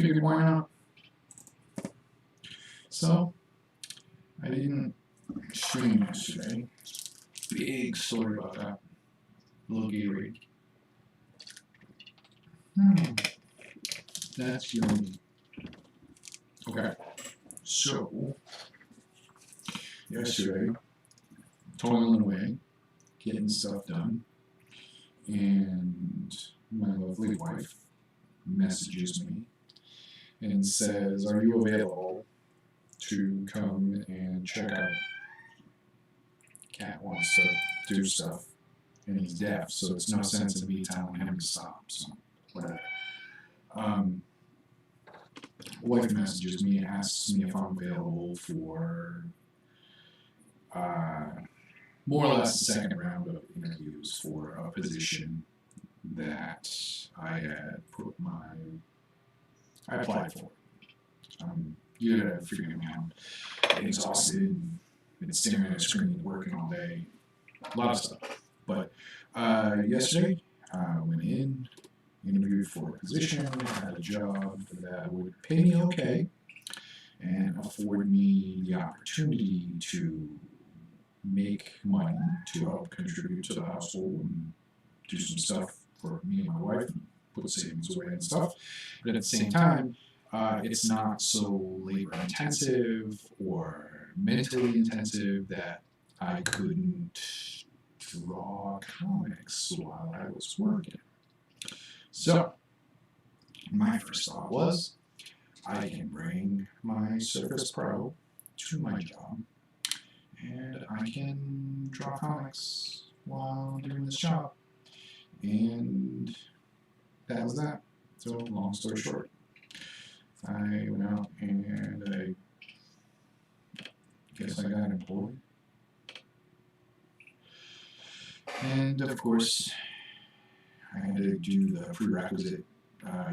figured why not. So, I didn't stream yesterday. Big story about that. Little Gatorade. That's yummy. Okay. So, yesterday, toiling away, getting stuff done, and my lovely wife messages me and says, "Are you available to come and check out? Cat wants to do stuff, and he's deaf, so it's no sense in me telling him to stop." So, whatever. Wife messages me and asks me if I'm available for more or less the second round of interviews for a position that I had I applied for. You gotta figure me out. Getting exhausted, been staring at a screen, working all day, a lot of stuff. But yesterday, I went in, interviewed for a position, had a job that would pay me okay and afford me the opportunity to make money to help contribute to the household and do some stuff for me and my wife, and put savings away and stuff. But at the same time, it's not so labor intensive or mentally intensive that I couldn't draw comics while I was working. So, my first thought was, I can bring my Surface Pro to my job, and I can draw comics while doing this job. And that was that. So, long story short, I went out and I guess I got employed. And of course, I had to do the prerequisite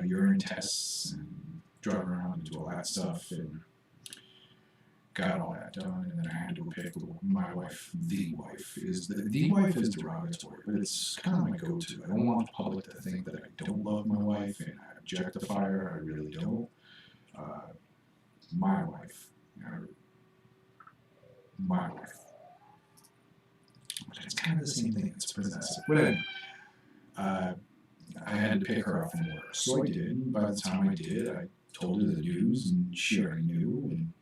urine tests and drive around and do all that stuff and got all that done. And then I had to go pick my wife. The wife is derogatory, but it's kind of my go-to. I don't want the public to think that I don't love my wife and I objectify her. I really don't. My wife. My wife. But it's kind of the same thing. It's possessive. But anyway, I had to pick her up from work. So I did. And by the time I did, I told her the news, and she already knew. And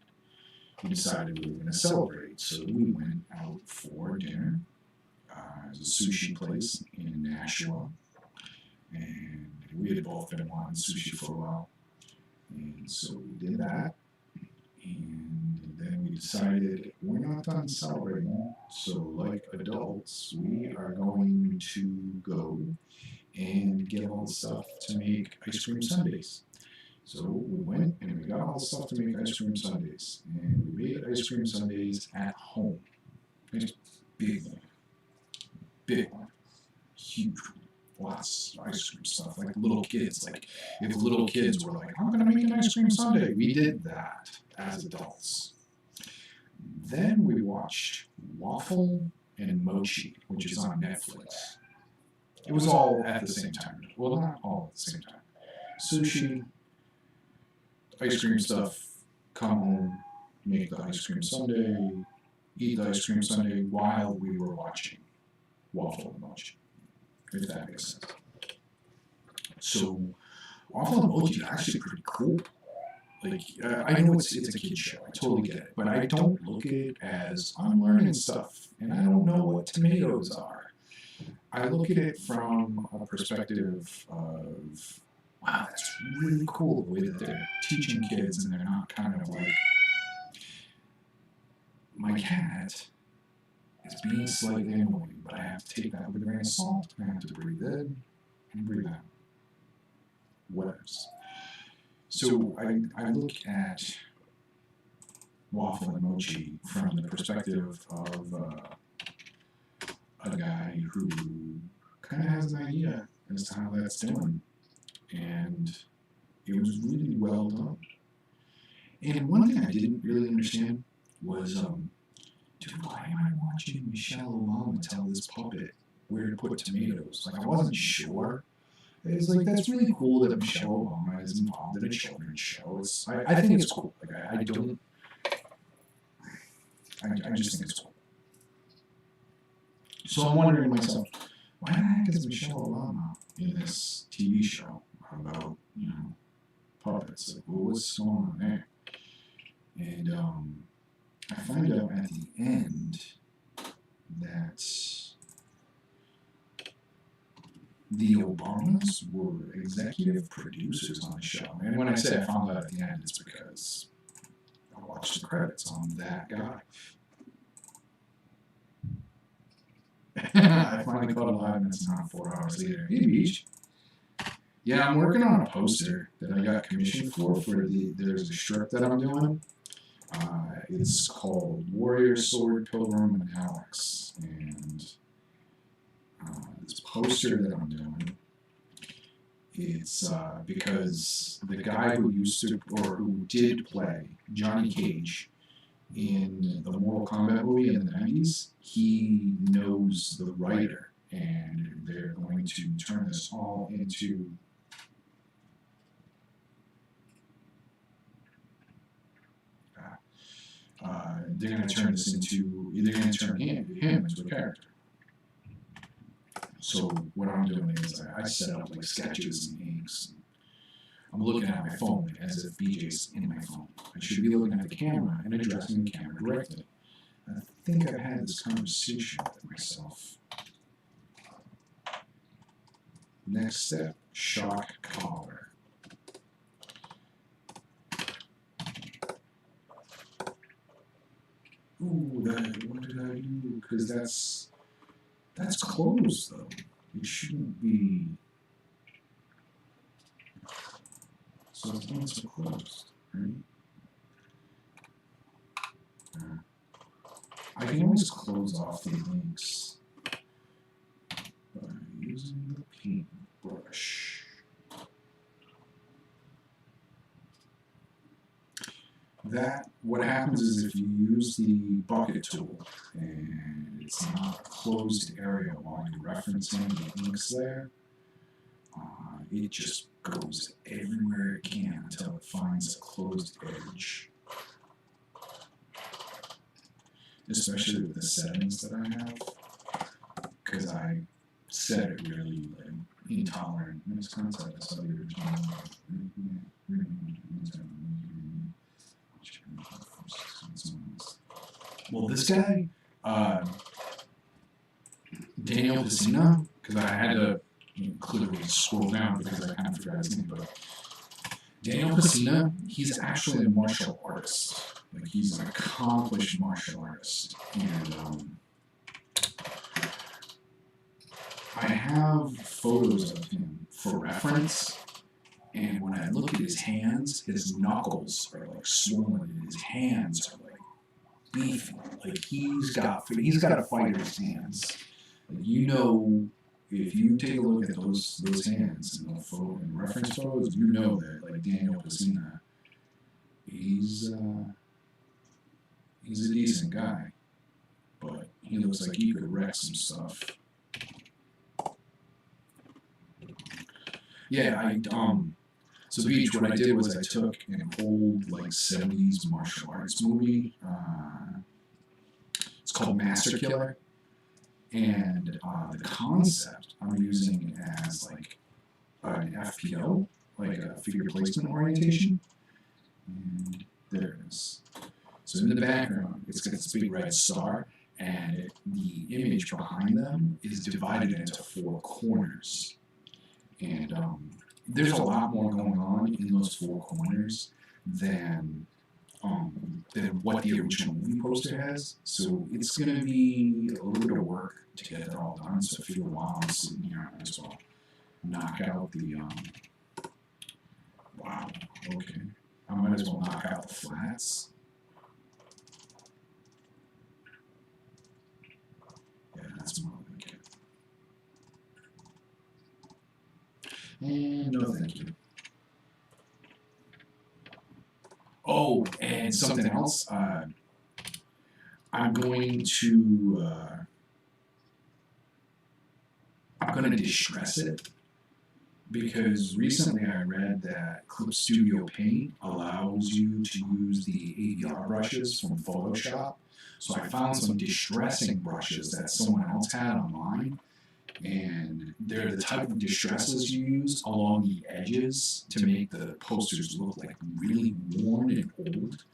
we decided we were going to celebrate. So we went out for dinner. It was a sushi place in Nashua. And we had both been wanting sushi for a while. And so we did that. And then we decided we're not done celebrating. So like adults, we are going to go and get all the stuff to make ice cream sundaes. So we went and we got all the stuff to make ice cream sundaes. And we made ice cream sundaes at home. It's big one. Big one. Huge one. Lots of ice cream stuff. Like little kids. Like if little kids were like, I'm going to make an ice cream sundae. We did that as adults. Then we watched Waffle and Mochi, which is on Netflix. It was all at the same time. Well, not all at the same time. Sushi, ice cream stuff, come home, make the ice cream sundae, eat the ice cream sundae while we were watching Waffle and Mochi, if that makes sense. So, Waffle and Mochi is actually pretty cool. Like, I know it's a kid's show, I totally get it, but I don't look at it as I'm learning stuff, and I don't know what tomatoes are. I look at it from a perspective of, wow, that's really cool the way that they're teaching kids and they're not kind of like, my cat is being slightly annoying, but I have to take that with a grain of salt. I have to breathe in and breathe out. What else? So I look at Waffle and Mochi from the perspective of a guy who kind of has an idea as to how that's doing. And it was really well done. And one thing I didn't really understand was, dude, why am I Michelle Obama tell this puppet where to put tomatoes. Like, I wasn't sure. It's like, that's really cool that Michelle Obama is involved in a children's show. I think it's cool. Like, I don't, I just think it's cool. So I'm wondering to myself, why the heck is Michelle Obama in this TV show about, puppets? Like, well, what's going on there? And I find out at the end that the Obamas were executive producers on the show. And when I say I found out at the end, it's because I watched the credits on that guy. I finally caught it live, and it's not 4 hours later. Hey, Beach. Yeah, I'm working on a poster that I got commissioned for there's a strip that I'm doing. It's called Warrior, Sword, Pilgrim, and Alex. And this poster that I'm doing, it's because the guy who who did play Johnny Cage in the Mortal Kombat movie in the 90s, he knows the writer, and they're going to turn this all into they're going to turn him into a character. So what I'm doing is I set up like sketches and inks. I'm looking at my phone as if BJ's in my phone. I should be looking at the camera and addressing the camera directly. I think I've had this conversation with myself. Next step, shock collar. Ooh, what did I do? Because that's closed though. It shouldn't be. So it's also closed, right? I can always close off the links by using the paintbrush. What happens is if you use the bucket tool and it's not a closed area while you're referencing the inks there, it just goes everywhere it can until it finds a closed edge. Especially with the settings that I have, because I set it really intolerant. This concept is the original. Well, this guy, Daniel Pesina, because I had to clearly scroll down because I kind of forgot his name, but Daniel Pesina, he's actually a martial artist. Like, he's an accomplished martial artist. And I have photos of him for reference. And when I look at his hands, his knuckles are like swollen, and his hands are like beefy. Like, he's got a fighter's hands. Like, if you take a look at those hands in the photo and reference photos, you know that like Daniel Pesina, he's a decent guy, but he looks like he could wreck some stuff. Yeah, so Beach, what I did was I took an old like 70s martial arts movie. It's called Master Killer. And the concept I'm using as like an FPO, like a figure placement orientation. And there it is. So in the background, it's got this big red star, and the image behind them is divided into 4 corners. And there's a lot more going on in those 4 corners than what the original movie poster has. So it's going to be a little bit of work to get that all done. So if you while I'm sitting here, I might as well knock out the wow, okay. I might as well knock out the flats. Yeah, that's more like it. And no thank you. Oh, and something else. I'm going to distress it because recently I read that Clip Studio Paint allows you to use the AVR brushes from Photoshop. So I found some distressing brushes that someone else had online, and they're the type of distresses you use along the edges to make the posters look like really worn and old.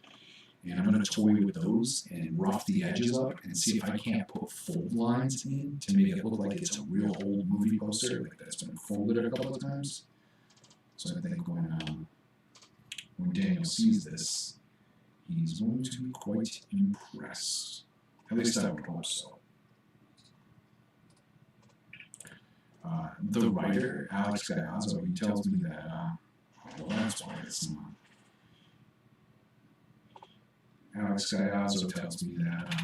And I'm going to toy with those and rough the edges up and see if I can't put fold lines in to make it look like it's a real old movie poster, like that's been folded a couple of times. So I think when Daniel sees this, he's going to be quite impressed. At least I would hope so. The writer, Alex Gaiazzo, he tells me that, well, that's why it's not. Alex Gaiazzo tells me that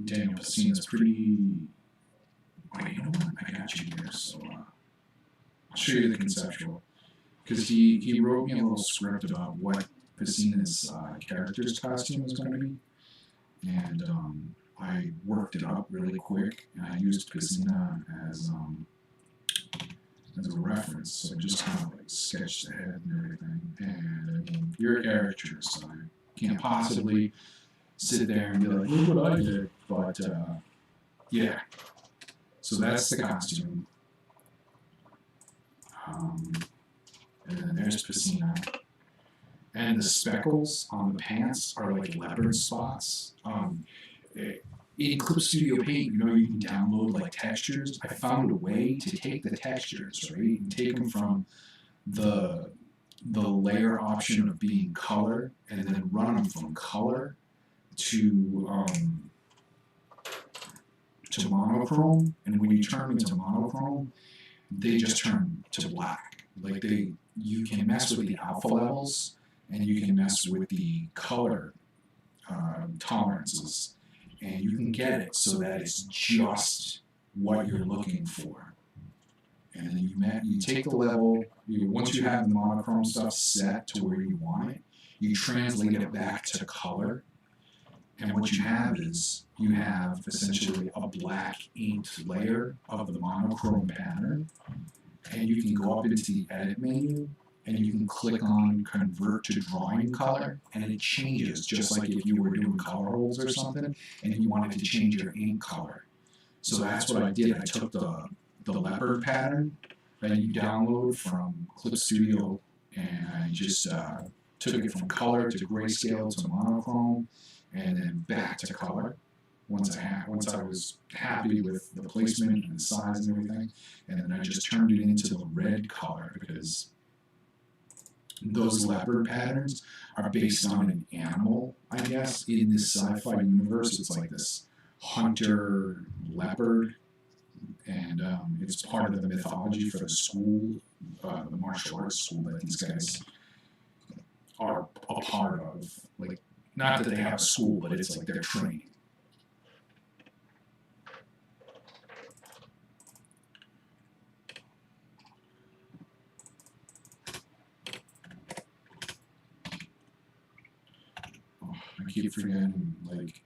Daniel Pesina's pretty. Wait, you know what? I got you here, so I'll show you the conceptual. Because he wrote me a little script about what Pesina's character's costume was going to be. And I worked it up really quick, and I used Pesina as a reference, so I just kind of like sketched the head and everything. And I mean, you're a caricature, so I can't possibly sit there and be like, look what I did. But yeah, so that's the costume. And then there's Pesina. And the speckles on the pants are like leopard spots. In Clip Studio Paint, you know, you can download like textures. I found a way to take the textures, right, and take them from the layer option of being color, and then run them from color to monochrome. And when you turn them into monochrome, they just turn to black. Like you can mess with the alpha levels, and you can mess with the color tolerances. And you can get it so that it's just what you're looking for. And then you take the level, once you have the monochrome stuff set to where you want it, you translate it back to color. And what you have is, you have essentially a black inked layer of the monochrome pattern. And you can go up into the edit menu, and you can click on convert to drawing color, and it changes, just like if you were doing color holds or something, and you wanted to change your ink color. So that's what I did. I took the leopard pattern that you download from Clip Studio, and I just took it from color to grayscale to monochrome, and then back to color. Once I was happy with the placement and the size and everything, and then I just turned it into the red color, because those leopard patterns are based on an animal, I guess, in this sci-fi universe. It's like this hunter leopard, and it's part of the mythology for the school, the martial arts school that these guys are a part of. Like, not that they have a school, but it's like their training. I keep forgetting, like,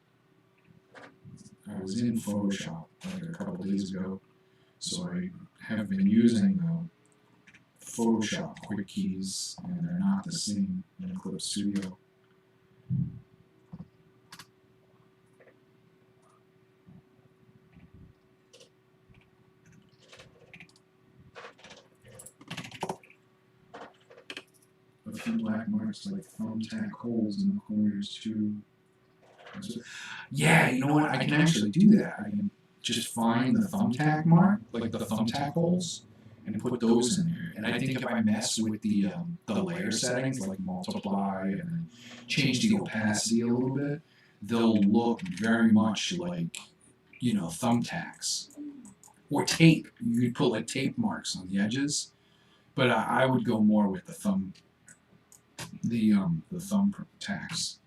I was in Photoshop like a couple days ago, so I have been using Photoshop quick keys, and they're not the same in Clip Studio. A few black marks like thumbtack holes in the corners too. Yeah, you know what? I can actually do that. I can just find the thumbtack mark, like the thumbtack holes, and put those in there. And I think if I mess with the layer settings, like multiply and then change the opacity a little bit, they'll look very much like, you know, thumbtacks. Or tape. You could put like tape marks on the edges. But I would go more with the thumb tacks.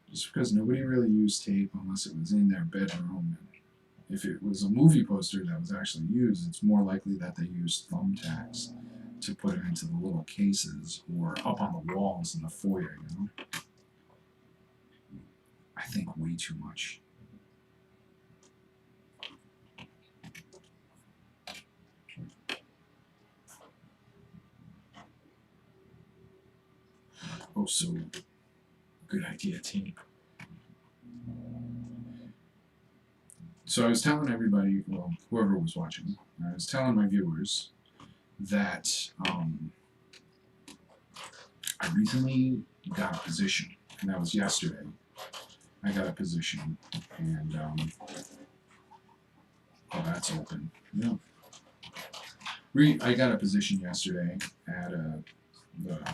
Just because nobody really used tape unless it was in their bedroom. And if it was a movie poster that was actually used, it's more likely that they used thumbtacks to put it into the little cases or up on the walls in the foyer, you know? I think way too much. Oh, so good idea, team. So I was telling everybody, well, whoever was watching, I was telling my viewers that I recently got a position, and that was yesterday. I got a position, and oh, that's open. Yeah. I got a position yesterday at the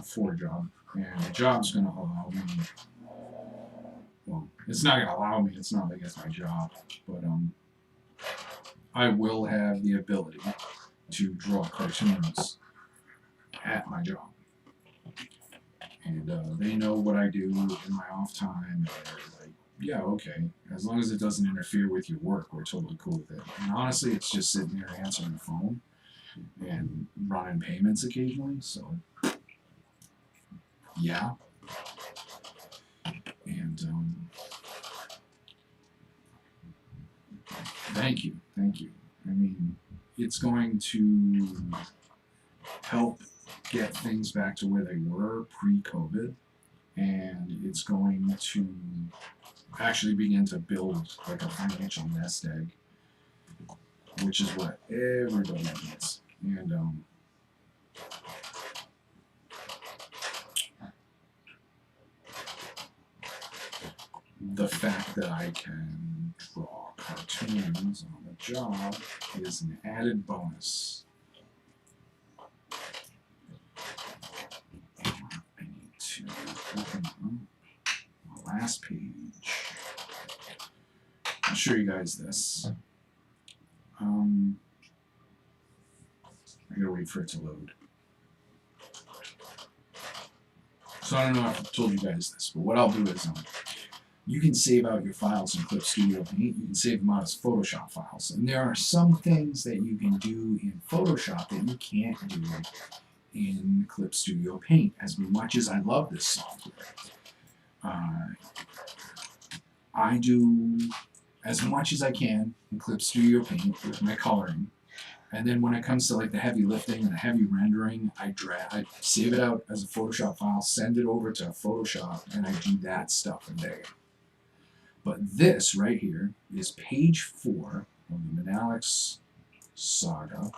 Ford job, and the job's going to allow me. Well, it's not going to allow me. It's not like it's my job, but I will have the ability to draw cartoons at my job. And they know what I do in my off time. And they're like, yeah, okay. As long as it doesn't interfere with your work, we're totally cool with it. And honestly, it's just sitting there answering the phone and running payments occasionally. So, yeah. And thank you. I mean, it's going to help get things back to where they were pre-COVID, and it's going to actually begin to build like a financial nest egg, which is what everybody needs. And the fact that I can draw cartoons on the job is an added bonus. I need to open the last page. I'll show you guys this. I gotta wait for it to load. So I don't know if I've told you guys this, but what I'll do is you can save out your files in Clip Studio Paint. You can save them out as Photoshop files. And there are some things that you can do in Photoshop that you can't do in Clip Studio Paint. As much as I love this software, I do as much as I can in Clip Studio Paint with my coloring. And then when it comes to like the heavy lifting and the heavy rendering, I save it out as a Photoshop file, send it over to Photoshop, and I do that stuff in there. But this right here is page 4 of the Manalix saga,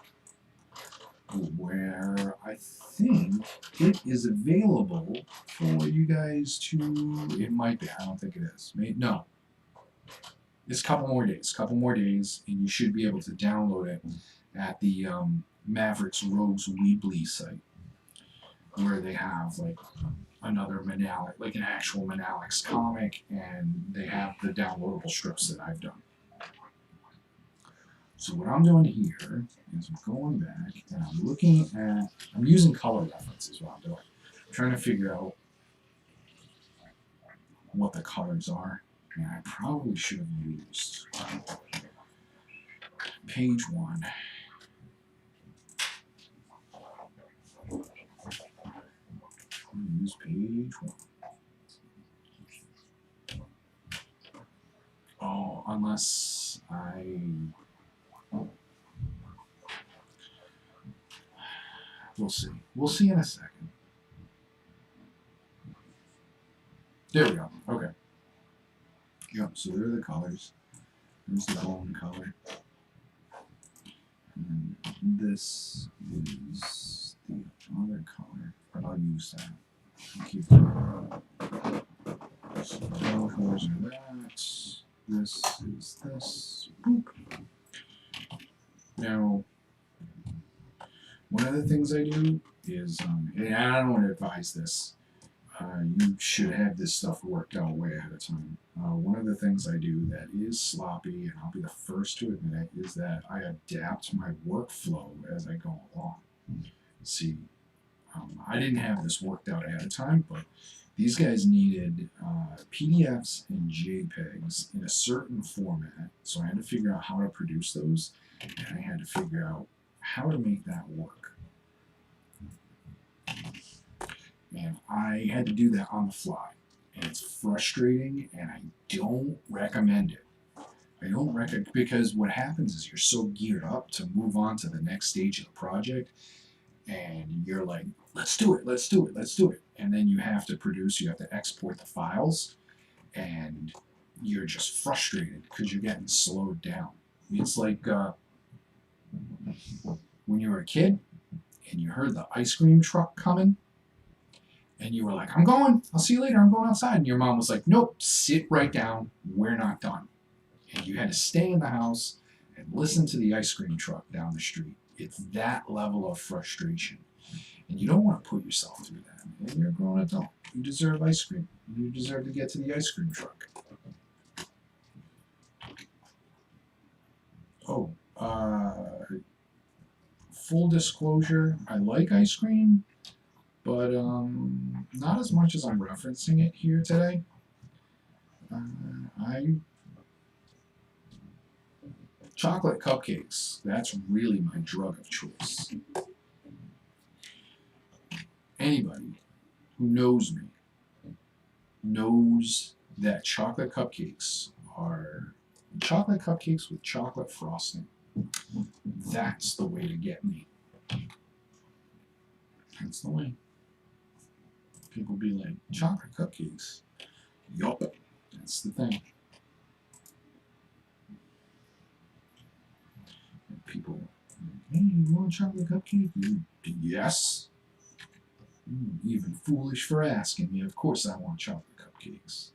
where I think it is available for you guys to. It might be. I don't think it is. No. It's a couple more days, and you should be able to download it at the Mavericks Rogues Weebly site, where they have like another Manalix, like an actual Manalix comic, and they have the downloadable strips that I've done. So what I'm doing here is I'm going back and I'm looking at, I'm using color references while I'm doing. I'm trying to figure out what the colors are, and I probably should have used page 1. Use page 1. Oh, unless we'll see. We'll see in a second. There we go. Okay. Yep, so there are the colors. There's the golden color. And this is the other color, but I'll use that. I'll keep it. So the yellow colors are that. This is this. Boop. Now, one of the things I do is, and I don't want to advise this, you should have this stuff worked out way ahead of time. One of the things I do that is sloppy, and I'll be the first to admit it, is that I adapt my workflow as I go along. See, I didn't have this worked out ahead of time, but these guys needed PDFs and JPEGs in a certain format, so I had to figure out how to produce those, and I had to figure out how to make that work. And I had to do that on the fly. And it's frustrating, and I don't recommend it. I don't recommend, because what happens is you're so geared up to move on to the next stage of the project, and you're like, let's do it. and then you have to export the files, and you're just frustrated because you're getting slowed down. It's like when you were a kid and you heard the ice cream truck coming, and you were like, I'm going, I'll see you later, I'm going outside. And your mom was like, nope, sit right down, we're not done. And you had to stay in the house and listen to the ice cream truck down the street. It's that level of frustration. And you don't want to put yourself through that. And you're a grown adult. You deserve ice cream. You deserve to get to the ice cream truck. Oh, full disclosure, I like ice cream, but not as much as I'm referencing it here today. Chocolate cupcakes, that's really my drug of choice. Anybody who knows me knows that chocolate cupcakes are chocolate cupcakes with chocolate frosting. That's the way to get me. That's the way. People be like, chocolate cupcakes. Yup, that's the thing. And people, hey, you want a chocolate cupcake? Yes. Even foolish for asking me. Of course I want chocolate cupcakes.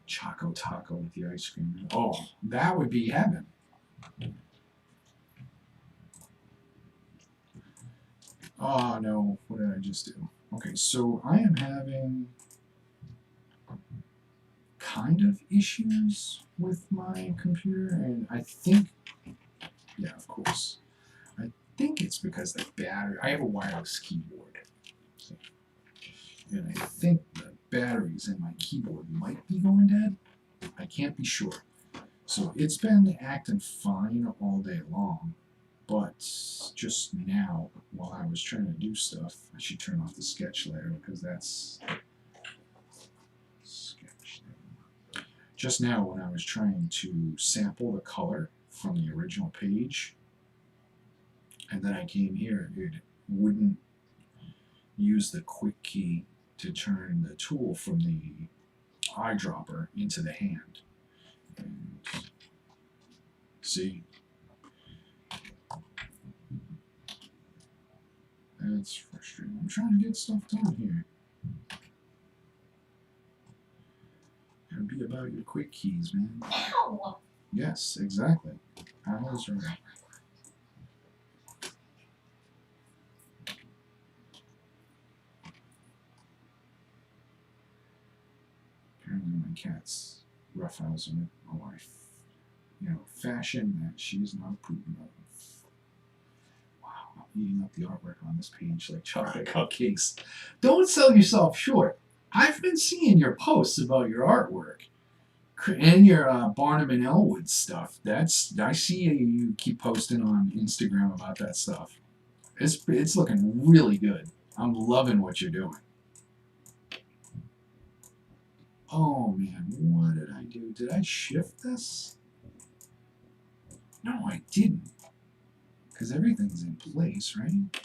Choco taco with the ice cream. Oh, that would be heaven. Oh no, what did I just do? Okay, so I am having kind of issues with my computer, and I think, yeah, of course. I think it's because the battery, I have a wireless keyboard. And I think the batteries in my keyboard might be going dead. I can't be sure. So it's been acting fine all day long, but just now, while I was trying to do stuff, I should turn off the sketch layer because that's sketch layer. Just now, when I was trying to sample the color from the original page, and then I came here, it wouldn't use the quick key to turn the tool from the eyedropper into the hand. And see? That's frustrating. I'm trying to get stuff done here. Gotta be about your quick keys, man. Ow! Yes, exactly. Al is right. Apparently my cat's roughhousing my wife. Fashion that she's not approving of. Wow, I'm eating up the artwork on this page like chocolate cupcakes. Don't sell yourself short. I've been seeing your posts about your artwork and your Barnum and Elwood stuff. I see you keep posting on Instagram about that stuff. It's looking really good. I'm loving what you're doing. Oh man, what did I do? Did I shift this? No, I didn't. Because everything's in place, right?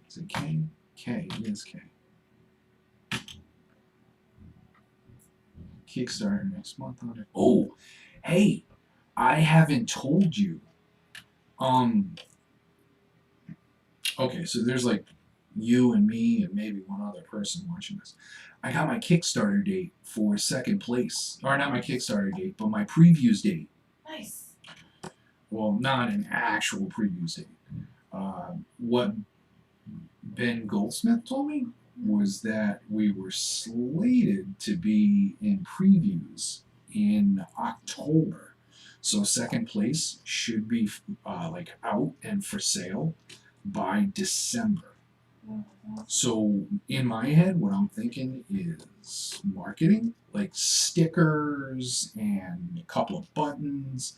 Is it K? K, it is K. Kickstarter next month on it. Oh, hey, I haven't told you. Okay, so there's like you and me and maybe one other person watching this. I got my Kickstarter date for second place. Or not my Kickstarter date, but my previews date. Nice. Well, not an actual previews date. What Ben Goldsmith told me was that we were slated to be in previews in October. So second place should be like out and for sale by December. So in my head, what I'm thinking is marketing, like stickers and a couple of buttons.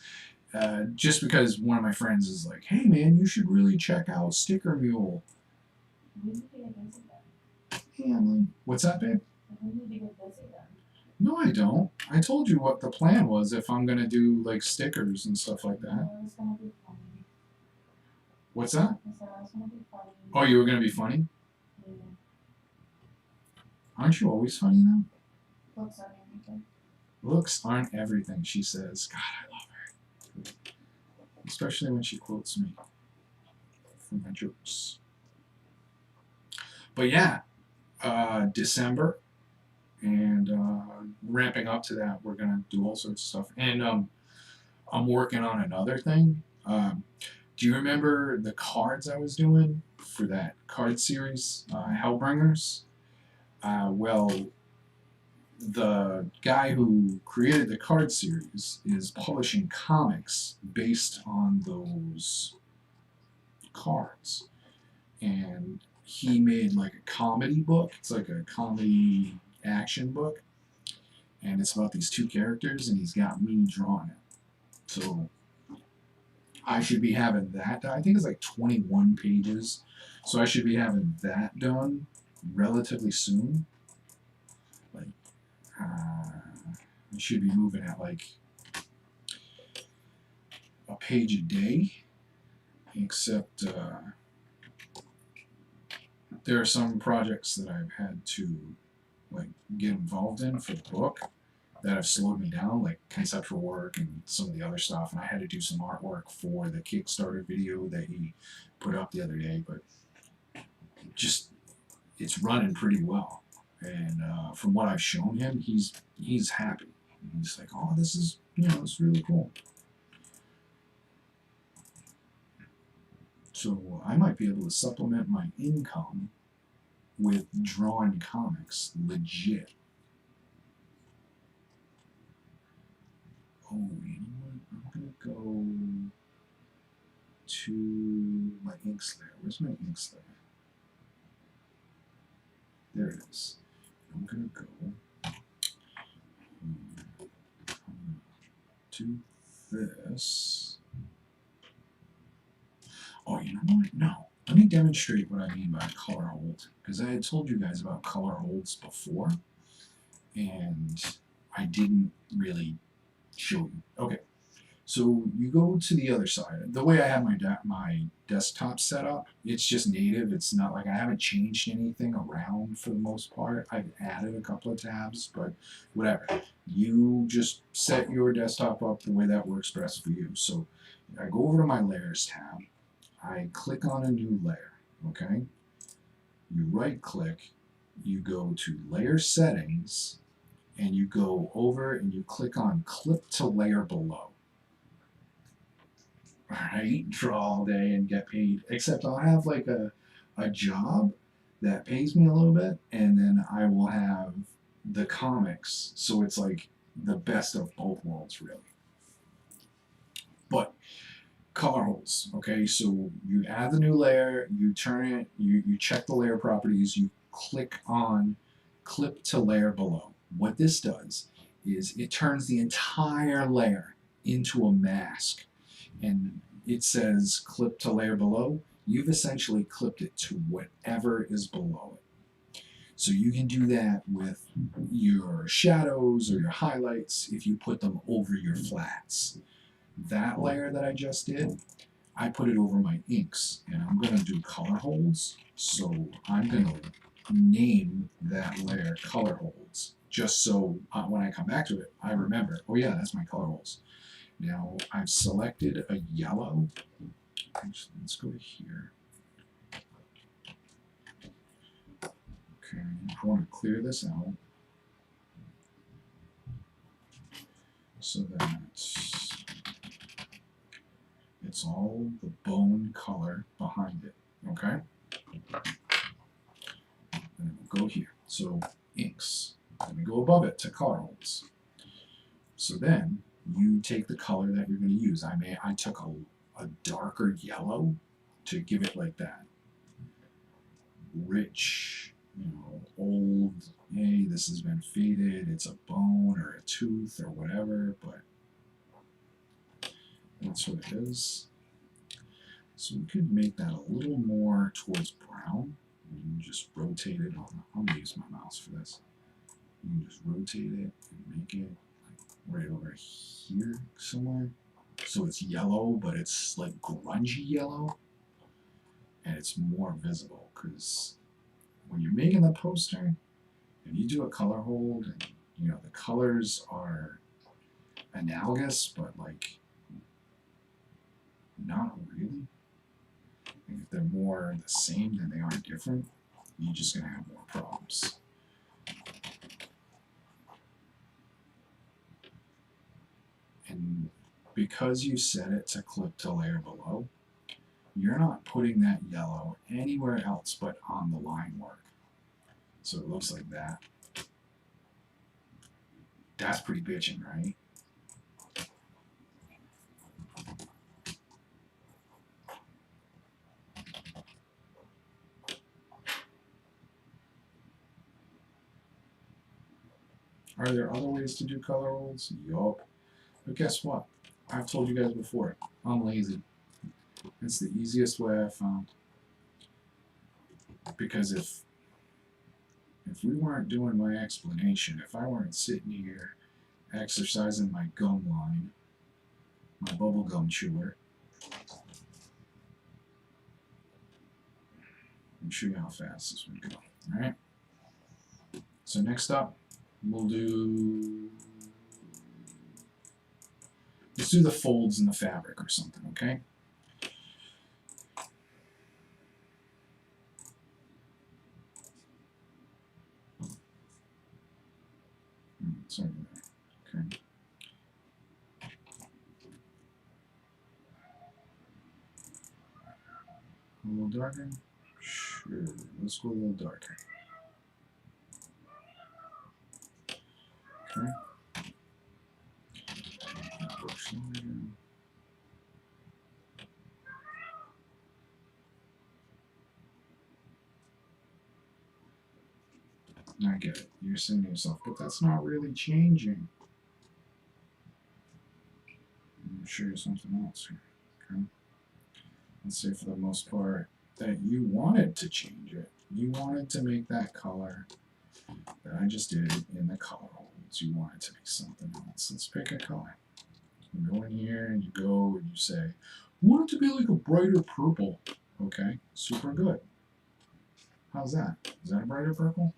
Just because one of my friends is like, hey man, you should really check out Sticker Mule. We need to get busy then. Yeah, I'm like, what's that, babe? We need to get busy then. No, I don't. I told you what the plan was if I'm gonna do like stickers and stuff like that. It was gonna be funny. What's that? I said it was gonna be funny. Oh, you were gonna be funny? Yeah. Aren't you always funny though? Looks on everything. Looks aren't everything, she says. God, I love her. Especially when she quotes me for my jokes. But yeah, December, and ramping up to that, we're gonna do all sorts of stuff. And I'm working on another thing. Do you remember the cards I was doing for that card series, Hellbringers? Well, the guy who created the card series is publishing comics based on those cards. And he made like a comedy book. It's like a comedy action book. And it's about these two characters, and he's got me drawing it. So I should be having that done. I think it's like 21 pages. So I should be having that done relatively soon. Like, I should be moving at like a page a day, except there are some projects that I've had to like get involved in for the book that have slowed me down, like conceptual work and some of the other stuff. And I had to do some artwork for the Kickstarter video that he put up the other day, but just it's running pretty well. And from what I've shown him, he's happy. He's like, oh, this is it's really cool. So I might be able to supplement my income with drawing comics legit. Oh, you know what? I'm gonna go to my ink slayer. Where's my ink slayer? There it is. I'm gonna go to this. Oh, you know what? No. Let me demonstrate what I mean by color hold. Because I had told you guys about color holds before, and I didn't really show you. Okay. So you go to the other side. The way I have my desktop set up, it's just native. It's not like I haven't changed anything around for the most part. I've added a couple of tabs, but whatever. You just set your desktop up the way that works best for you. So I go over to my layers tab. I click on a new layer, okay? You right click, you go to layer settings, and you go over and you click on clip to layer below. Alright, draw all day and get paid, except I'll have like a job that pays me a little bit, and then I will have the comics, so it's like the best of both worlds, really. But color holds, okay? So you add the new layer, you turn it, you check the layer properties, you click on clip to layer below. What this does is it turns the entire layer into a mask, and it says clip to layer below. You've essentially clipped it to whatever is below it. So you can do that with your shadows or your highlights if you put them over your flats. That layer that I just did, I put it over my inks, and I'm going to do color holds. So I'm going to name that layer color holds, just so when I come back to it, I remember, oh yeah, that's my color holds. Now I've selected a yellow. Actually, let's go to here. Okay, I want to clear this out so that it's all the bone color behind it, okay? And we'll go here. So inks. Then we go above it to color holds. So then you take the color that you're going to use. I took a darker yellow to give it like that rich, old, hey, this has been faded, it's a bone or a tooth or whatever, but that's what it is. So we could make that a little more towards brown. You can just rotate it on. I'm going to use my mouse for this. You can just rotate it and make it right over here somewhere. So it's yellow, but it's like grungy yellow, and it's more visible because when you're making the poster and you do a color hold, and you know the colors are analogous, but like not really. Like if they're more the same than they are different, you're just gonna have more problems. And because you set it to clip to layer below, you're not putting that yellow anywhere else but on the line work. So it looks like that. That's pretty bitchin', right? Are there other ways to do color holds? Yup. But guess what? I've told you guys before, I'm lazy. It's the easiest way I've found. Because if we weren't doing my explanation, if I weren't sitting here exercising my gum line, my bubble gum chewer, let me show you how fast this would go. Alright? So next up, we'll do, let's do the folds in the fabric or something, okay? Sorry about that. Okay. A little darker? Sure. Let's go a little darker. Okay. Brush that again. I get it. You're saying to yourself, but that's not really changing. I'm going to show you something else here. Okay. Let's say for the most part that you wanted to change it. You wanted to make that color that I just did in the color holds. You want it to be something else. Let's pick a color. You go in here and you go and you say, I want it to be like a brighter purple. Okay, super good. How's that? Is that a brighter purple?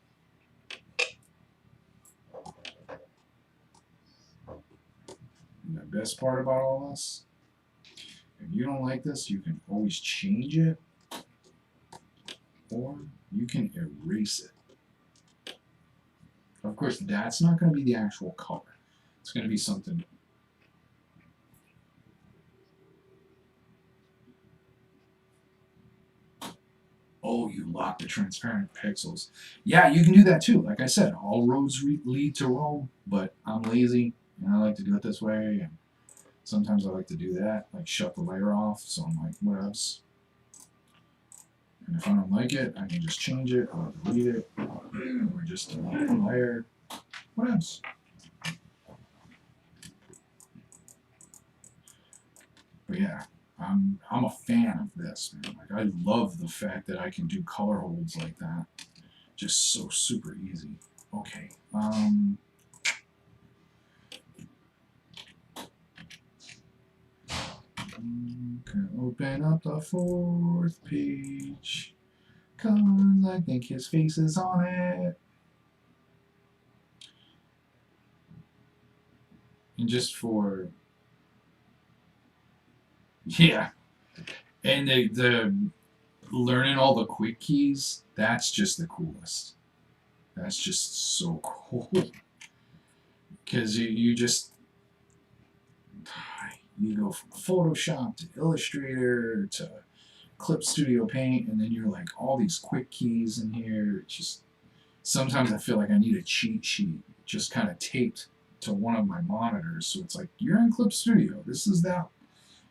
And the best part about all this, if you don't like this, you can always change it or you can erase it. Of course, that's not going to be the actual color. It's going to be something. Oh, you lock the transparent pixels. Yeah, you can do that too. Like I said, all roads lead to Rome, but I'm lazy and I like to do it this way. And sometimes I like to do that, like shut the layer off. So I'm like, what else? And if I don't like it, I can just change it or delete it or just delete the layer. What else? But yeah, I'm a fan of this, man. Like I love the fact that I can do color holds like that. Just so super easy. Okay. Can open up the fourth page. Cause I think his face is on it. And just for yeah. And the learning all the quick keys, that's just the coolest. That's just so cool. Because you just you go from Photoshop to Illustrator to Clip Studio Paint, and then you're like all these quick keys in here. It's just sometimes I feel like I need a cheat sheet just kind of taped to one of my monitors, so it's like you're in Clip Studio. This is that.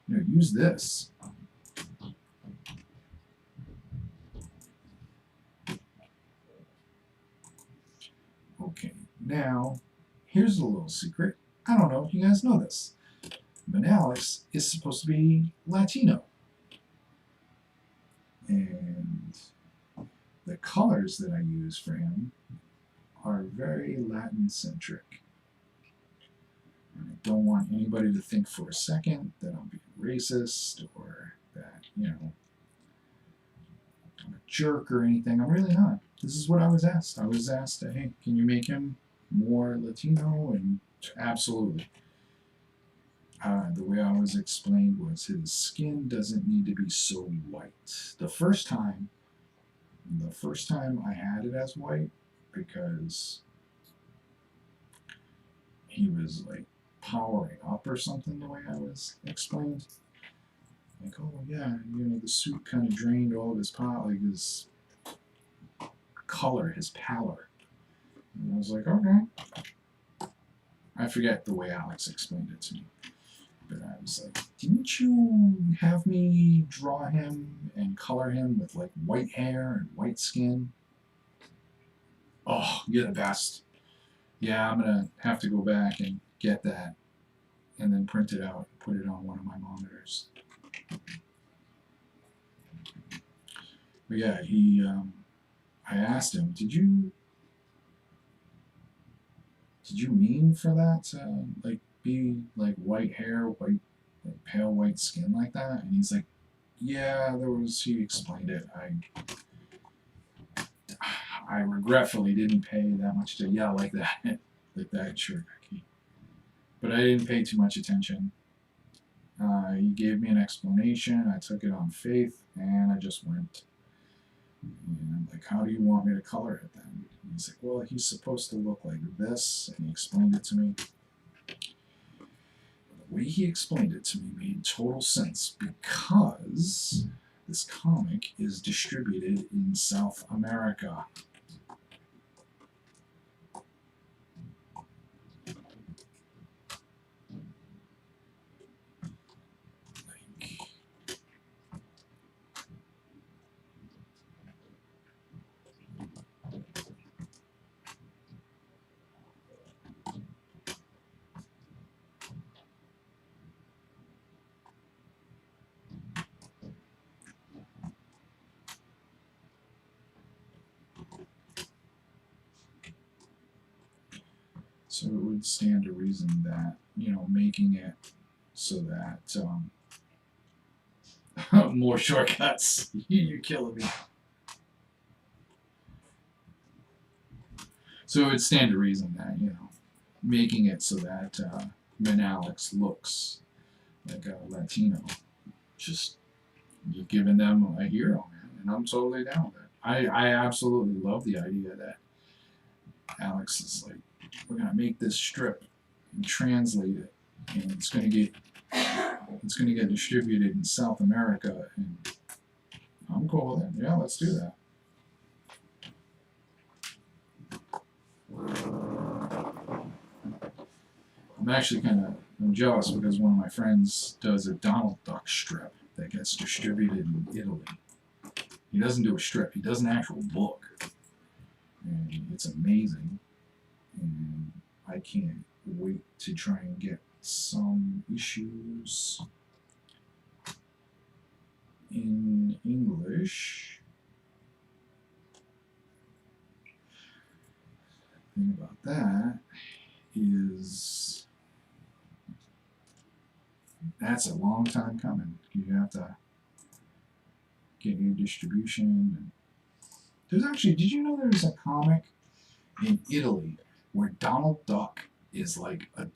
You know, use this. Okay, now here's a little secret. I don't know if you guys know this, but Alex is supposed to be Latino. And the colors that I use for him are very Latin centric. And I don't want anybody to think for a second that I'm being racist or that, I'm a jerk or anything. I'm really not. This is what I was asked. I was asked, hey, can you make him more Latino? And absolutely. The way I was explained was his skin doesn't need to be so white. The first time I had it as white because he was like powering up or something the way I was explained. Like, oh yeah, the suit kind of drained all of his power, like his color, his pallor. And I was like, okay. I forget the way Alex explained it to me. But I was like, didn't you have me draw him and color him with like white hair and white skin? Oh, you're the best. Yeah, I'm gonna have to go back and get that and then print it out and put it on one of my monitors. But yeah, I asked him, did you mean for that to like be like white hair, white, like pale white skin like that? And he's like, yeah, he explained it. I regretfully didn't pay that much to yell like that, like that, sure, Becky. But I didn't pay too much attention. He gave me an explanation. I took it on faith, and I just went. And I'm like, how do you want me to color it then? And he's like, well, he's supposed to look like this, and he explained it to me. The way he explained it to me made total sense because this comic is distributed in South America. So it would stand to reason that, making it so that more shortcuts. You're killing me. So it would stand to reason that, making it so that Alex looks like a Latino, just you're giving them a hero, man. And I'm totally down with it. I absolutely love the idea that Alex is like, we're going to make this strip and translate it, and it's going to get distributed in South America, and I'm cool with it. Yeah, let's do that. I'm actually I'm jealous because one of my friends does a Donald Duck strip that gets distributed in Italy. He doesn't do a strip; he does an actual book, and it's amazing. And I can't wait to try and get some issues in English. The thing about that is that's a long time coming. You have to get your distribution. There's actually, did you know there's a comic in Italy where Donald Duck is like a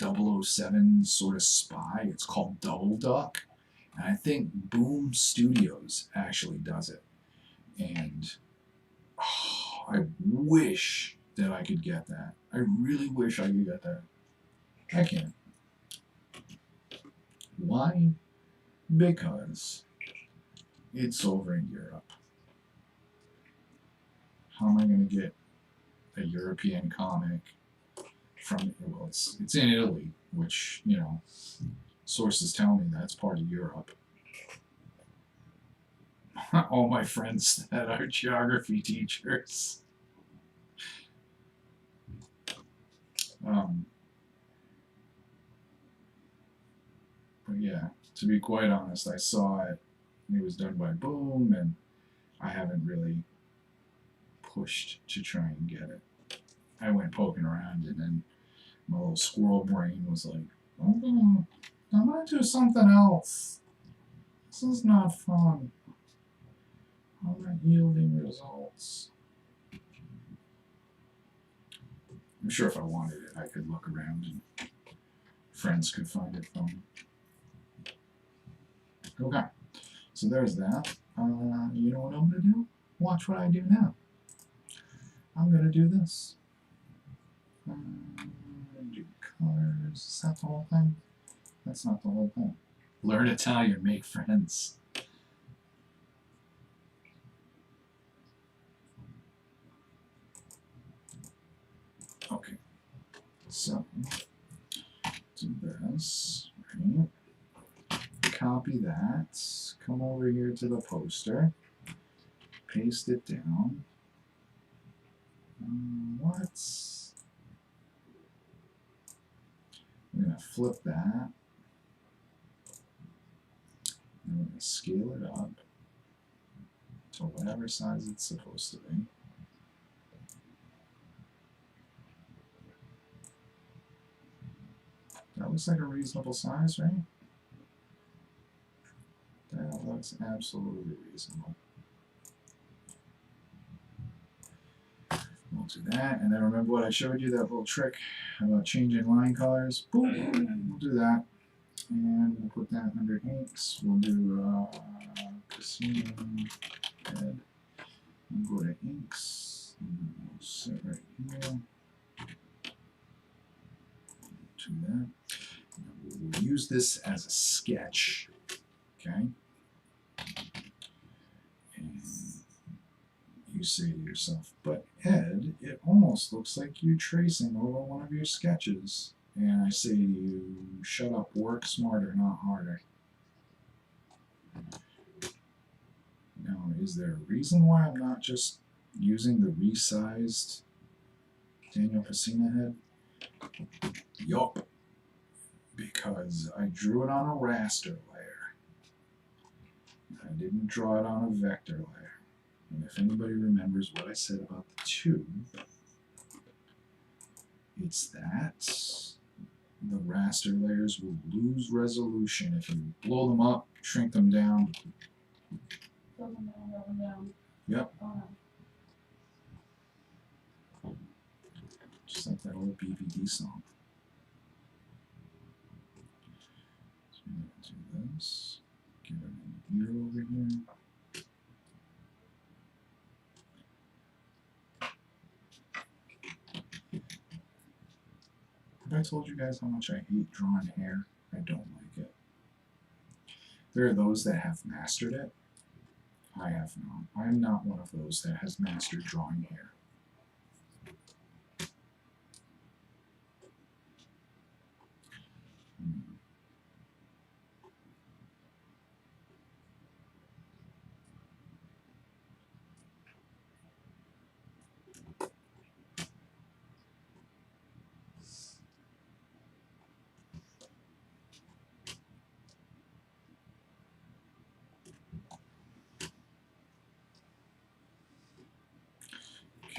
007 sort of spy? It's called Double Duck. And I think Boom Studios actually does it. And I wish that I could get that. I really wish I could get that. I can't. Why? Because it's over in Europe. How am I going to get a European comic from, well, it's in Italy, which, sources tell me that's part of Europe. All my friends that are geography teachers. But yeah, to be quite honest, I saw it. It was done by Boom, and I haven't really pushed to try and get it. I went poking around, and then my little squirrel brain was like, I'm gonna do something else. This is not fun. I'm not yielding results. I'm sure if I wanted it, I could look around and friends could find it fun. Okay, so there's that. You know what I'm gonna do? Watch what I do now. I'm gonna do this. Do colors. Is that the whole thing? That's not the whole thing. Learn Italian, make friends. Okay, so do this, right? Copy that. Come over here to the poster. Paste it down. What? I'm gonna flip that. I'm gonna scale it up to whatever size it's supposed to be. That looks like a reasonable size, right? That looks absolutely reasonable. We'll do that, and then remember what I showed you, that little trick about changing line colors. Boom! We'll do that, and we'll put that under inks. We'll do casino head. We'll go to inks, and we'll sit right here. Do that. We'll use this as a sketch, okay? And you say to yourself, but Ed, it almost looks like you tracing over one of your sketches. And I say to you, shut up, work smarter, not harder. Now, is there a reason why I'm not just using the resized Daniel Pacina head? Yup. Because I drew it on a raster layer. I didn't draw it on a vector layer. And if anybody remembers what I said about the tube, it's that the raster layers will lose resolution if you blow them up, shrink them down. Fill them down, roll them down. Yep. Oh, no. Just like that old BVD song. So I'm going to do this. Give it an ear over here. Have I told you guys how much I hate drawing hair? I don't like it. There are those that have mastered it. I have not. I am not one of those that has mastered drawing hair.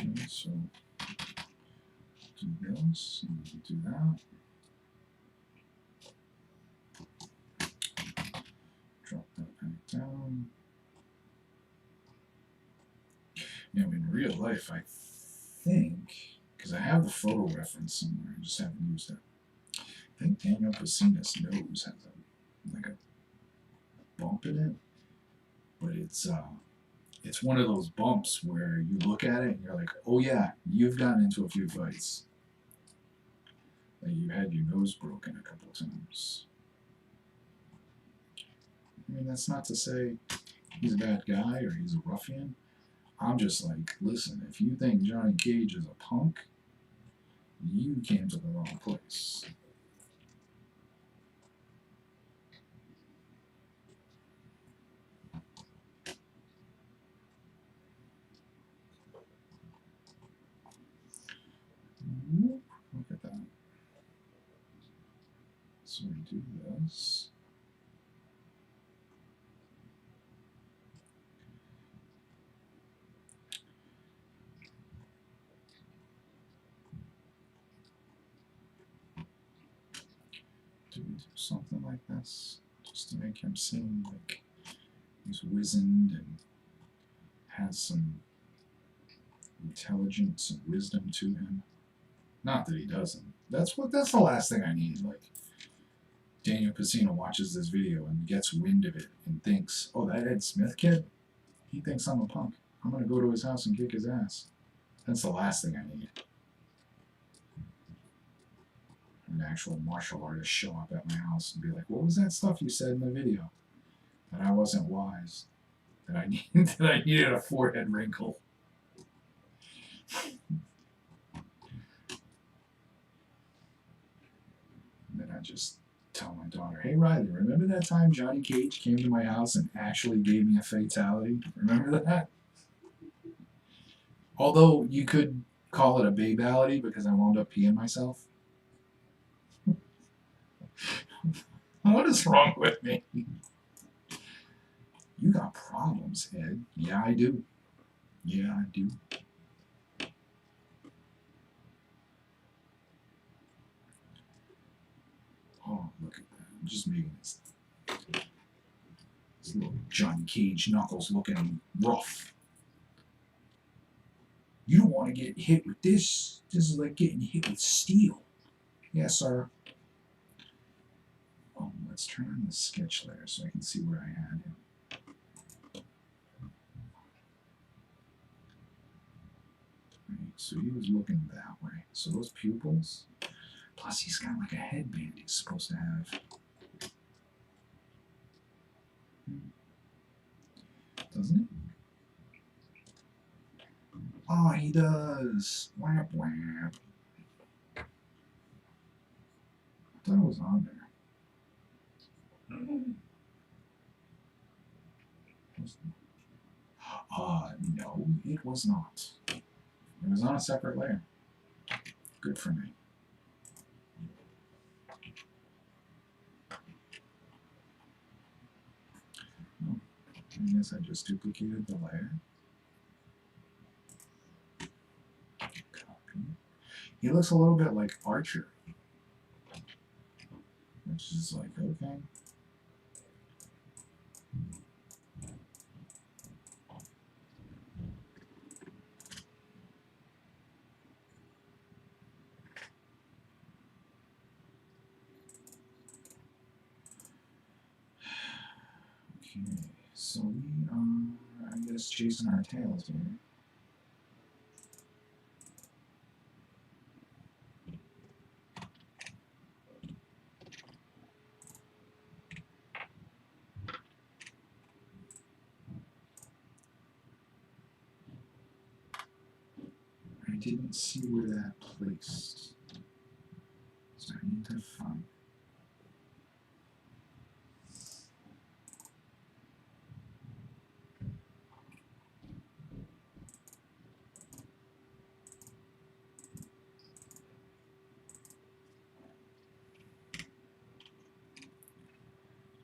Okay, so do this and do that. Drop that back down. Now, in real life, I think, because I have the photo reference somewhere, I just haven't used it. I think Daniel Pacina's nose has like a bump in it, but it's one of those bumps where you look at it and you're like, oh yeah, you've gotten into a few fights. Like you had your nose broken a couple times. I mean, that's not to say he's a bad guy or he's a ruffian. I'm just like, listen, if you think Johnny Cage is a punk, you came to the wrong place. Look at that. So we do this. guess, just to make him seem like he's wizened and has some intelligence and wisdom to him. Not that he doesn't. That's the last thing I need. Like, Daniel Casino watches this video and gets wind of it and thinks, oh, that Ed Smith kid? He thinks I'm a punk. I'm going to go to his house and kick his ass. That's the last thing I need. An actual martial artist show up at my house and be like, what was that stuff you said in the video? That I wasn't wise. That I needed a forehead wrinkle. And then I just tell my daughter, hey Riley, remember that time Johnny Cage came to my house and actually gave me a fatality? Remember that? Although you could call it a babality because I wound up peeing myself. What is wrong with me? You got problems, Ed. Yeah, I do. Yeah, I do. Oh, look at that. I'm just making this little Johnny Cage knuckles looking rough. You don't want to get hit with this. This is like getting hit with steel. Yes, sir. Oh, let's turn on the sketch layer so I can see where I had him. Right, so he was looking that way. So those pupils. Plus, he's got like a headband he's supposed to have. Doesn't it? Oh, he does. Whap, whap. I thought it was on there. No, it was not. It was on a separate layer. Good for me. Oh, I guess I just duplicated the layer. Copy. He looks a little bit like Archer. Which is like, okay. Okay, so we are, I guess, chasing our tails here. I didn't see where that placed. So I need to find.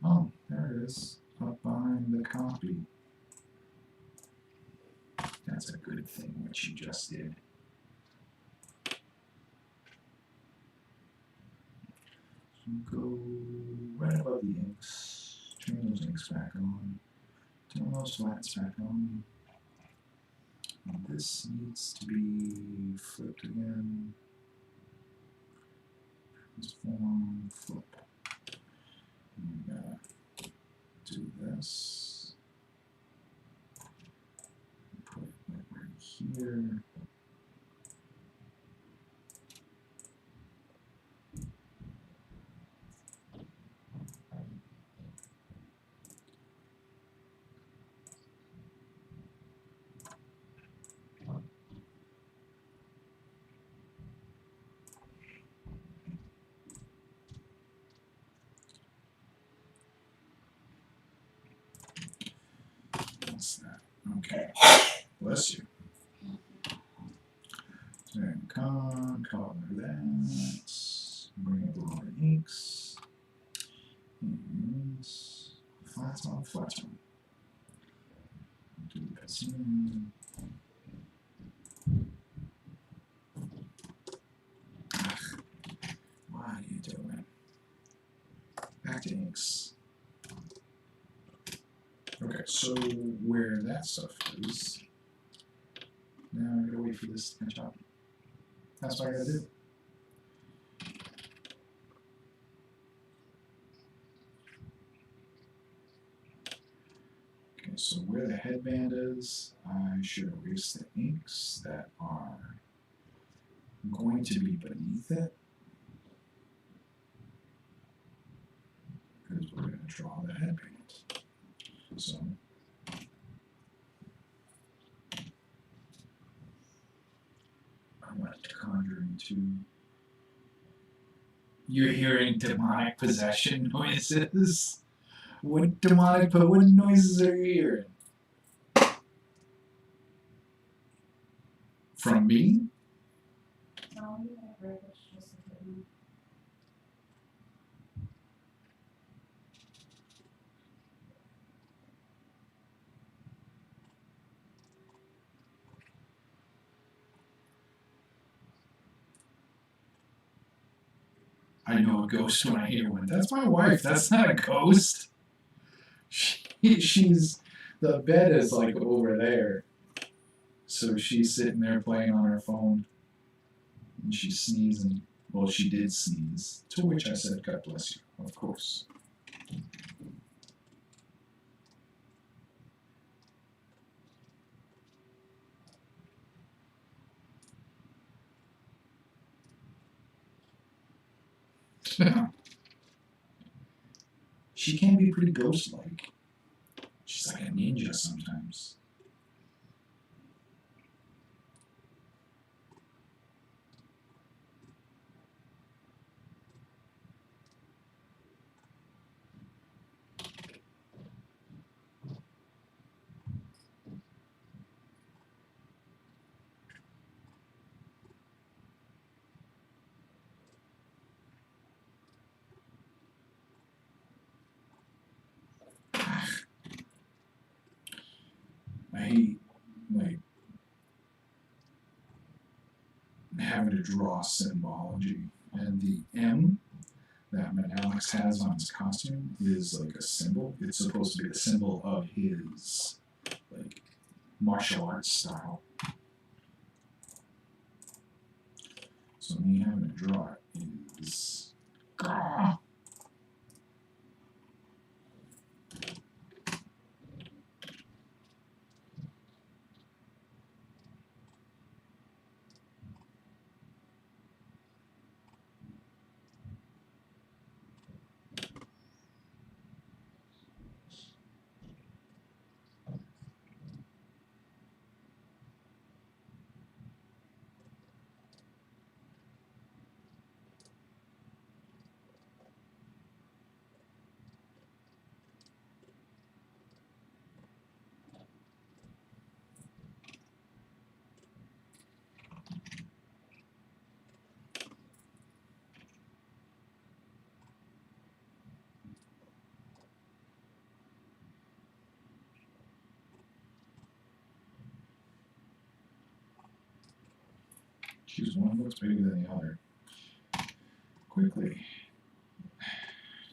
Oh, there it is. Up behind the copy. That's a good thing, what you just did. So go right above the inks. Turn those inks back on. Turn those flats back on. And this needs to be flipped again. Transform, flip. And we gotta do this. Put it right here. What's that? Okay. Bless you. So color that. Bring up a lot of inks. And flat on, flat on. Do this in. What are you doing? Back to inks. Okay, so where that stuff is, now I gotta wait for this to catch up. That's what I gotta do. Okay, so where the headband is, I should erase the inks that are going to be beneath it. Because we're going to draw the headband. So I want to conjure into. You're hearing demonic possession noises. What noises are you hearing? From me? No, you have read it's just a bit. I know a ghost when I hear one. That's my wife. That's not a ghost. She's the bed is like over there, so she's sitting there playing on her phone, and she's sneezing. Well, she did sneeze. To which I said, "God bless you." Of course. She can be pretty ghost-like. She's like a ninja sometimes. I hate, like, having to draw symbology. And the M that Alex has on his costume is like a symbol. It's supposed to be the symbol of his, like, martial arts style. So me having to draw it is... Choose one looks bigger than the other. Quickly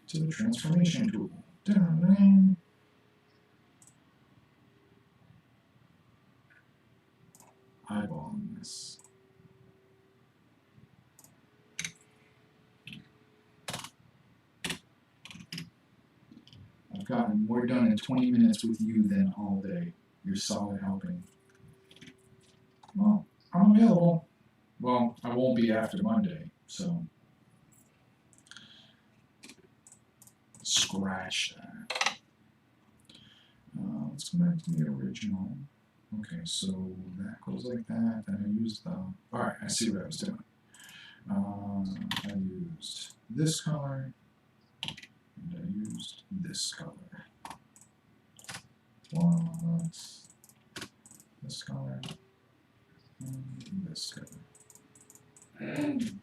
to the transformation tool. Dun-dun-dun. Eyeballing this. I've gotten more done in 20 minutes with you than all day. You're solid helping. Well, I'm available. Well, I won't be after Monday, so scratch that. Let's go back to the original. Okay, so that goes like that. Then I used the... Alright, I see what I was doing. I used this color, and I used this color. Plus this color, and this color. And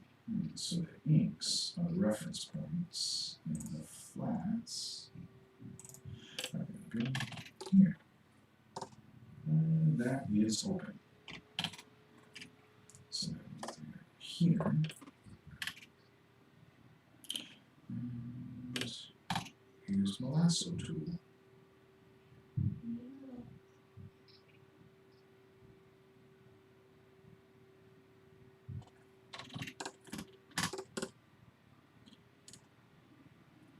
so the inks are the reference points, and the flats are going to be here. And that is open. So that is here. And Where's my lasso tool?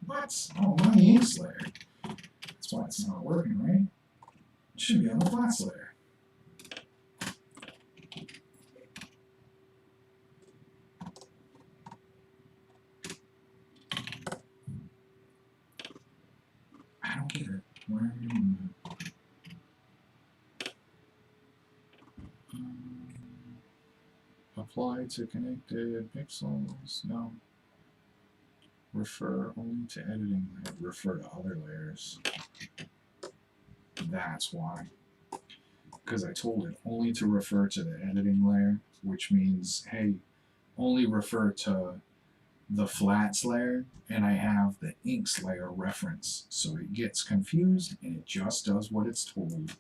What? Oh, I'm on the ink slayer. That's why it's not working, right? It should be on the flat slayer. I don't get it. Why are we doing that? Apply to connected pixels. No. Refer only to editing layer. Refer to other layers. That's why. Because I told it only to refer to the editing layer, which means, hey, only refer to the flats layer, and I have the inks layer reference. So it gets confused, and it just does what it's told.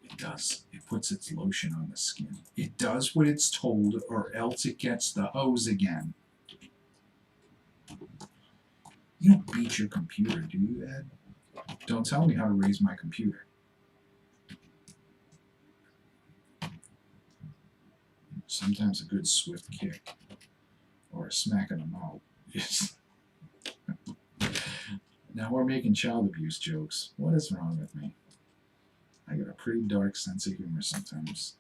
It does. It puts its lotion on the skin. It does what it's told, or else it gets the hose again. You don't beat your computer, do you, Ed? Don't tell me how to raise my computer. Sometimes a good swift kick or a smack in the mouth is... Now we're making child abuse jokes. What is wrong with me? I got a pretty dark sense of humor sometimes.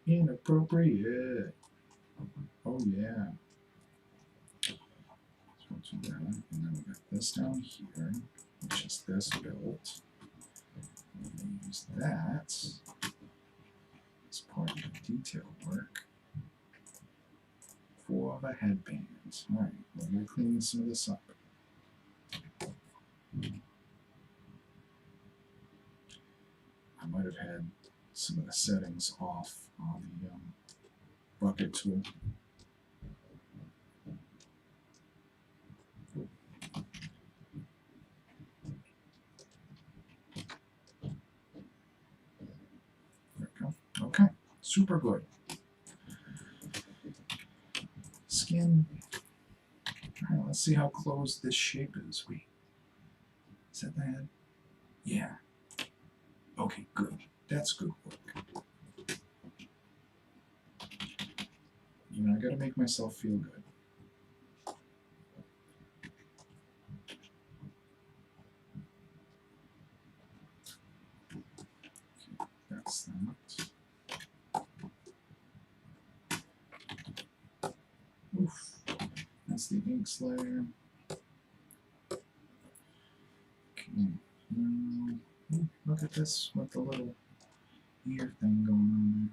Inappropriate. Oh yeah. So we'll do that. And then we got this down here, which is this built. We're going to use that as part of the detail work for the headbands. Alright, we're going to clean some of this up. I might have had some of the settings off on the bucket tool. There we go. Okay, super good. Skin. Alright, let's see how close this shape is. Wait, is that the head? Yeah. Okay, good. That's good work. You know, I gotta make myself feel good. Okay, that's that. Oof. That's the inks layer. Okay. Now, ooh, look at this with the little ear thing going on there.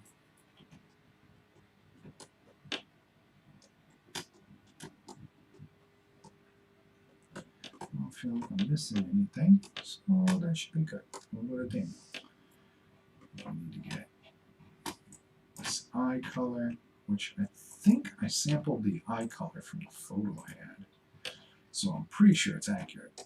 I don't feel like I'm missing anything, so that should be good. We'll go to Daniel. I need to get this eye color, which I think I sampled the eye color from the photo I had, so I'm pretty sure it's accurate.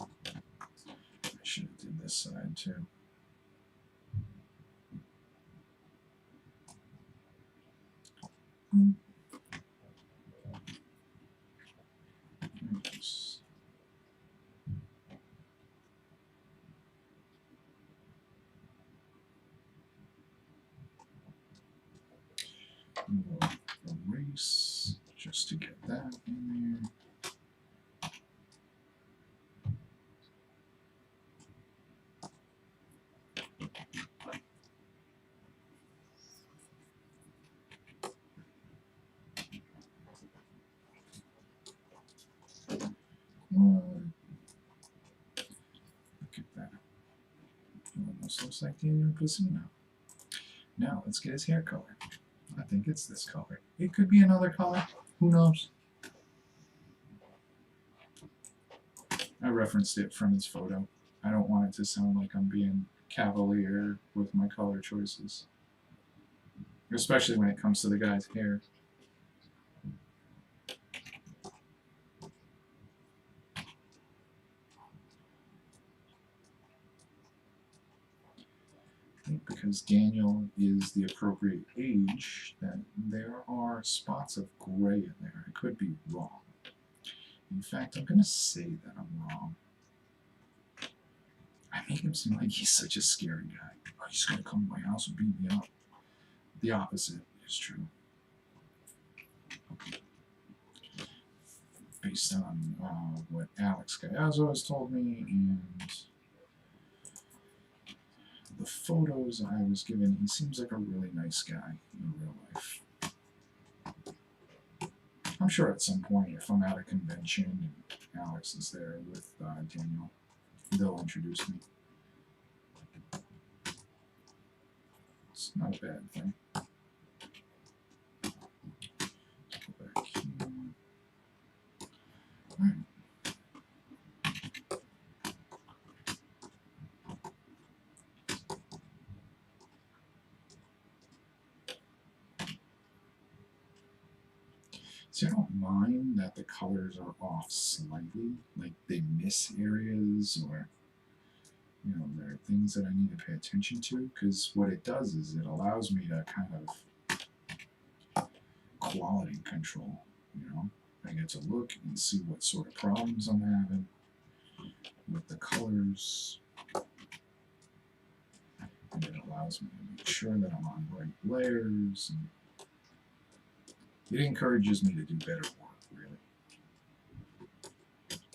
I should have did this side too. Oops. We'll erase just to get that in there. Look at that. It almost looks like Daniel Casino. Now let's get his hair color. I think it's this color. It could be another color. Who knows? I referenced it from his photo. I don't want it to sound like I'm being cavalier with my color choices. Especially when it comes to the guy's hair. because Daniel is the appropriate age, that there are spots of gray in there. I could be wrong. In fact, I'm going to say that I'm wrong. I make him seem like he's such a scary guy. Oh, he's going to come to my house and beat me up. The opposite is true. Based on what Alex Gallardo has told me and the photos I was given, he seems like a really nice guy in real life. I'm sure at some point, if I'm at a convention and Alex is there with Daniel, they'll introduce me. It's not a bad thing. Go back here. All right. See, I don't mind that the colors are off slightly, like they miss areas or, you know, there are things that I need to pay attention to, because what it does is it allows me to kind of quality control, you know. I get to look and see what sort of problems I'm having with the colors, and it allows me to make sure that I'm on right layers, and it encourages me to do better work, really.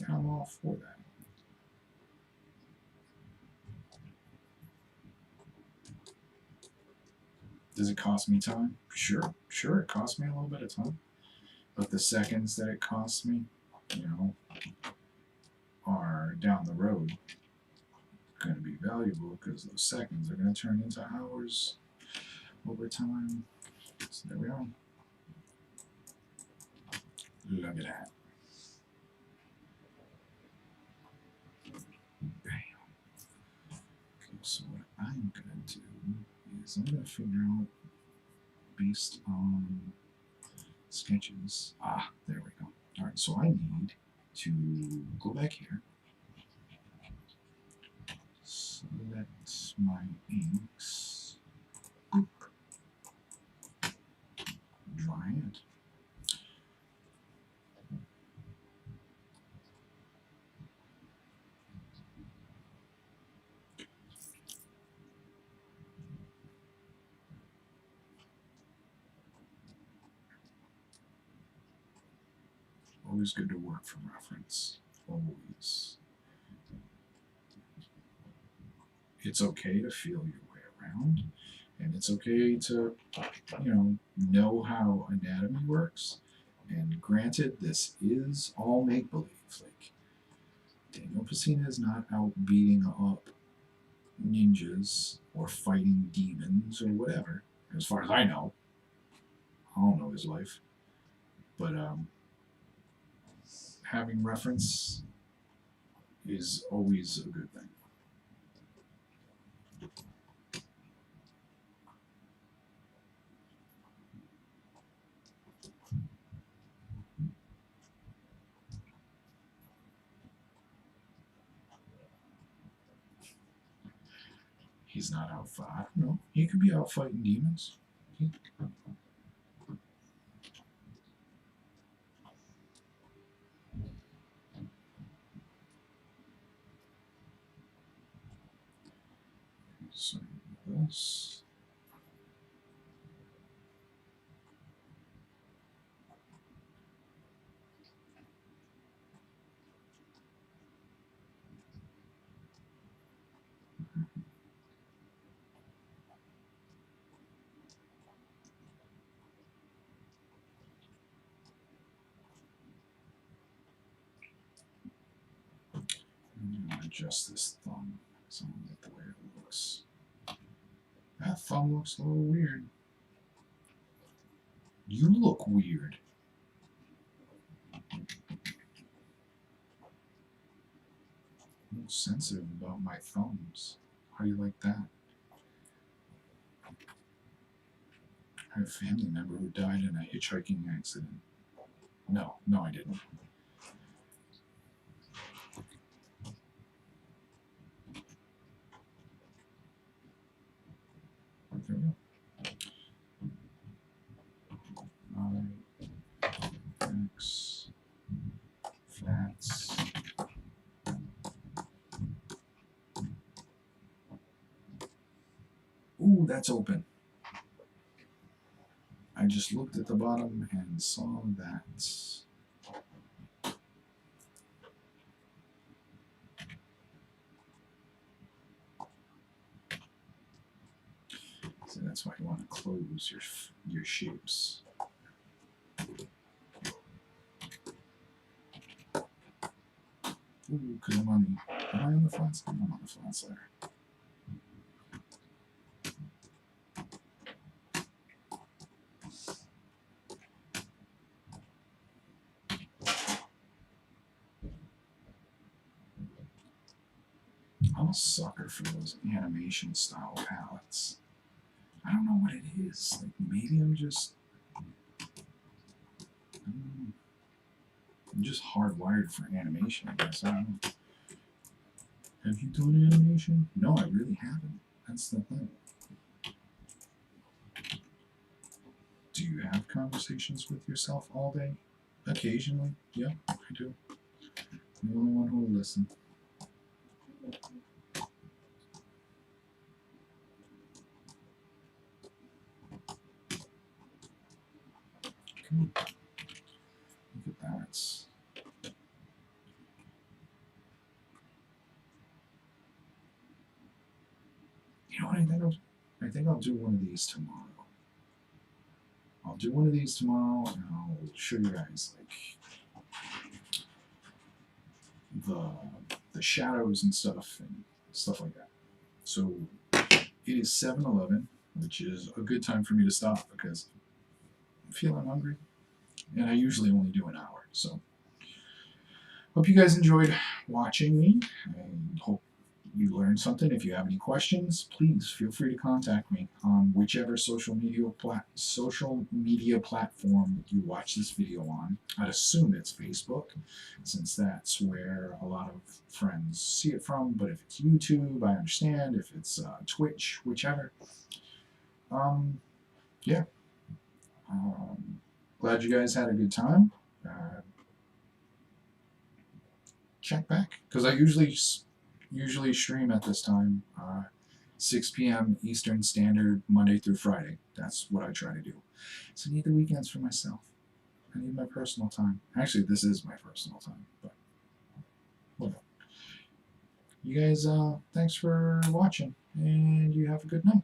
And I'm all for that. Does it cost me time? Sure, it costs me a little bit of time. But the seconds that it costs me, you know, are down the road going to be valuable, because those seconds are going to turn into hours over time. So there we are. Look at that. Bam. Okay, so what I'm going to do is I'm going to figure out, based on sketches. Ah, there we go. All right, so I need to go back here, select my inks, boop, dry it. Always good to work from reference. Always. It's okay to feel your way around, and it's okay to, you know how anatomy works. And granted, this is all make-believe. Like, Daniel Pesina is not out beating up ninjas or fighting demons or whatever, as far as I know. I don't know his life. But having reference is always a good thing. He's not out fighting. I don't know. He could be out fighting demons. So this. I'm going to adjust this thumb so I don't like the way it looks. That thumb looks a little weird. You look weird. I'm a little sensitive about my thumbs. How do you like that? I have a family member who died in a hitchhiking accident. No, I didn't. Ooh, that's open. I just looked at the bottom and saw that. So that's why you want to close your shapes. Ooh, because am I on the flat side? I'm on the flat side. I'm a sucker for those animation style palettes. I don't know what it is. Like maybe I'm just hardwired for animation, I guess. I don't know. Have you done animation? No, I really haven't. That's the thing. Do you have conversations with yourself all day? Occasionally. Yeah, I do. I'm the only one who will listen. Okay. Look at that. You know what I think I'll do one of these tomorrow. I'll do one of these tomorrow and I'll show you guys like the shadows and stuff like that. So it is 7-Eleven, which is a good time for me to stop because I'm feeling hungry. And I usually only do an hour. So hope you guys enjoyed watching me. I hope you learned something. If you have any questions, please feel free to contact me on whichever social media platform you watch this video on. I'd assume it's Facebook, since that's where a lot of friends see it from. But if it's YouTube, I understand. If it's Twitch, whichever. Yeah. Glad you guys had a good time. Check back because I usually stream at this time, 6 p.m. Eastern Standard, Monday through Friday. That's what I try to do. So I need the weekends for myself. I need my personal time. Actually, this is my personal time, but whatever. You guys, thanks for watching, and you have a good night.